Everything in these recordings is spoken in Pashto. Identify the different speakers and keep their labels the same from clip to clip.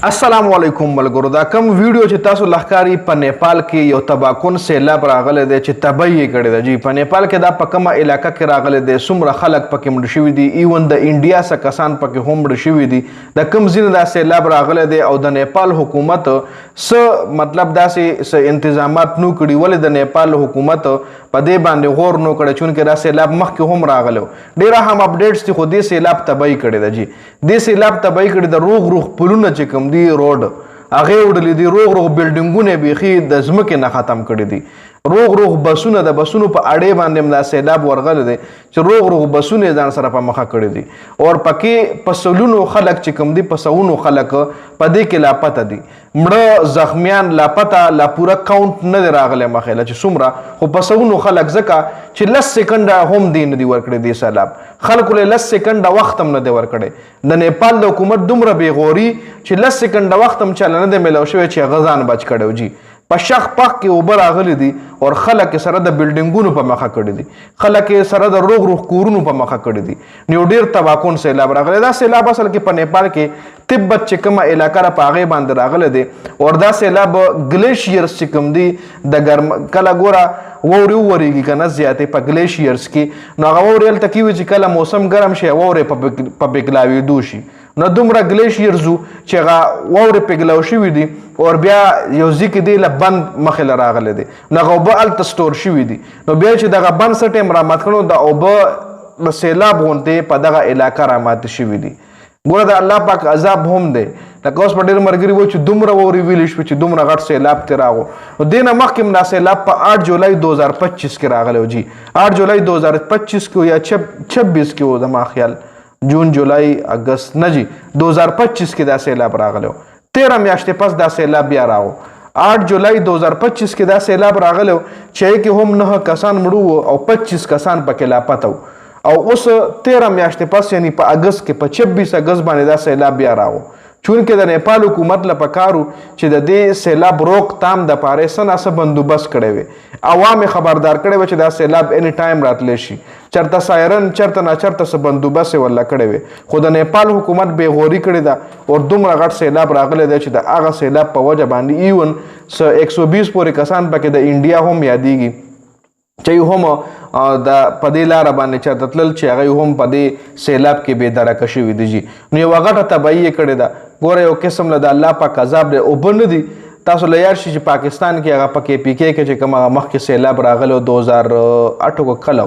Speaker 1: अस्सलाम वालेकुम मलګرو دا کوم ویډیو چې تاسو لخکاری په نیپال کې یو تباکون سیلاب راغلی دی چې تباہی یې کړې ده جی په نیپال کې دا په کومه علاقه کې راغلی دی څومره خلک پکې مړه شوي دي ایون د انډیا څخه کسان پکې هم مړه شوي دي د کوم ځینې دا سیلاب راغلی دی او د نیپال حکومت څه مطلب داسې څه انتظامات نو کړي ولې د نیپال حکومت په دې باندې غور نو کړی چونکې دا سیلاب مخکې هم راغلی ډېره هم اپډیټس دي خو دې سیلاب تباہی کړې ده جی دې سیلاب تباہی کړې ده روغ پلونه چې کوم دی روډ هغه وړلې دي روغ بلډینګونه بیخي د ځمکې نه ختم کړي دي روغ بسونه د بسونو په اړې باندې دا سیلاب ورغلی دی چې روغ بسونه ځان سره په مخه کړي دي او پکې په سلونو خلک چې کوم دي په سونو خلک په دې کې لاپته دي مړه زخمیان لاپته لا پوره کاونټ نه دی راغلی مخېله چې څومره خو په سونو خلک ځکه چې 10 سکنډه هم دی نه دی ورکړی دی سیلاب خلکو له 10 سکنډه وخت هم نه دی ورکړی د نیپال د حکومت دومره بېغوري چې 10 سکنډه وخت هم چاله نه دی میلاو شوی چې غزان بچ کړی جی په شخ پخ کې اوبه راغلي دي او خلک سره د بلډینګونو په مخه کړي دي خلک سره د روغ کورونو په مخه کړي دي نو ډیر تباکون سیلاب راغلی دا سیلاب اصل کې په نیپال کې تبت چې کومه علاقه را په هغې باندې راغلی دی او دا سیلاب ګلیشیرز چې کوم دي د ګرم کله ګوره واورې وورېږي که نه زیاتې په ګلیشیرز کې نو هغه واورې هلته کیږي چې کله موسم ګرم شي واورې په پګلاوېدو شي نو دومره ګلیشیرز چې هغه واورې پګلاو شوي دي او بیا یو ځای کې دی له بند مخې له راغلی دی نو هغه اوبه هلته سټور شوي دي نو بیا چې دغه بند څه ټایم رامات کړو د اوبه د سیلاب غوندې په دغه علاقه راماتې شوي دي ګوره د الله پاک عذاب هم دی لکه اوس په ډېر ملګري وایي چې دومره واورې ویلې شوې چې دومره غټ سیلاب ترې راغو نو دې نه مخکې هم دا سیلاب په 8 جولای 2025 کې راغلی و جی 8 جولای 2025 کې یا 26 کې و زما خیال جون جولای اگست نه جی 2025 کې دا سیلاب راغلی و 13 میاشتې پس دا سیلاب بیا راغو 8 جولای 2025 کې دا سیلاب راغلی و چې کې هم 9 کسان مړه او 25 کسان پکې لاپته و او اوس 13 میاشتې پس یعنی په اگست کې په 26 اگست باندې دا سیلاب بیا راغو چونکې د نیپال حکومت له پکارو چې د دې سیلاب روکتام د پاره څه نه څه بندوبست کړی وي عوام خبردار کړی وي چې دا سیلاب اني ټایم راتلی شي چرته سایرن چرته نه چرته څه بندوبست یې ورله کړی وي خو د نیپال حکومت بېغوري کړې ده او دومره غټ سیلاب راغلی دی چې د هغه سیلاب په وجه باندې ایون څه 120 پورې کسان پکې د انډیا هم یادېږي چې هم د په دې لاره باندې چېرته تلل چې هغوی هم په دې سیلاب کې بېدرکه شوي دي جي نو یوه غټه تباهي یې کړې ده ګوره یو قسم له د الله پاک عذاب دی اوبه نه دي تاسو له یاد شي چې پاکستان کې هغه په کې پی کې کې چې کوم هغه مخکې سیلاب راغلی 2008 کې کله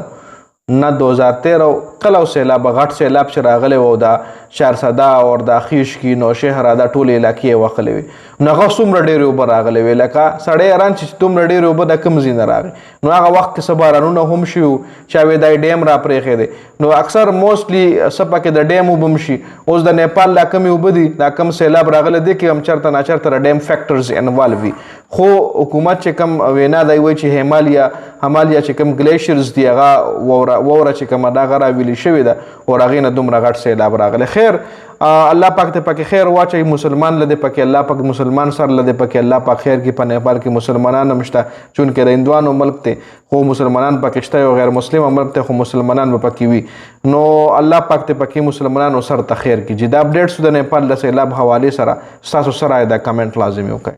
Speaker 1: نه 2013 کله سیلاب غټ سیلاب چې راغلی و دا شهرسده او دا خیشکي نوشهره دا ټولې علاقې یې وښلې وې نو هغه څومره ډېرې اوبه راغلی وې لکه سړی حیران چې دومره ډېرې اوبه د کوم ځای نه راغی نو هغه وخت کې څه بارانونه هم شوي وو چا وې دا ډیم را پرېښی دی نو اکثر موسټلی څه پکې د ډیم اوبه هم شي اوس د نیپال دا کمې اوبه دي دا کم سیلاب راغلی دی کې هم چېرته ناچېرته د ډیم فیکټرز انوالو وي خو حکومت چې کوم وینا دی وایي چې همالیا چې کوم ګلیشیرز دي هغه واوره چې کومه دا هغه راویلې شوې ده او هغې نه دومره غټ سیلاب راغلی خیر الله پاک ته پکې خیر واچوي مسلمان له دې پکې الله پاک مسلمان سر له دې پکې الله پاک خیر کې په نیپال کې مسلمانان هم شته چونکې د هندوانو ملک دی خو مسلمانان پکې شته یو غیر مسلم ملک دی خو مسلمانان به پکې وي نو الله پاک ته پکې مسلمانانو سر ته خیر کړي چې دا اپډیټس د نیپال د سیلاب حوالې سره ستاسو سره دا کمنټ لازمي وکړئ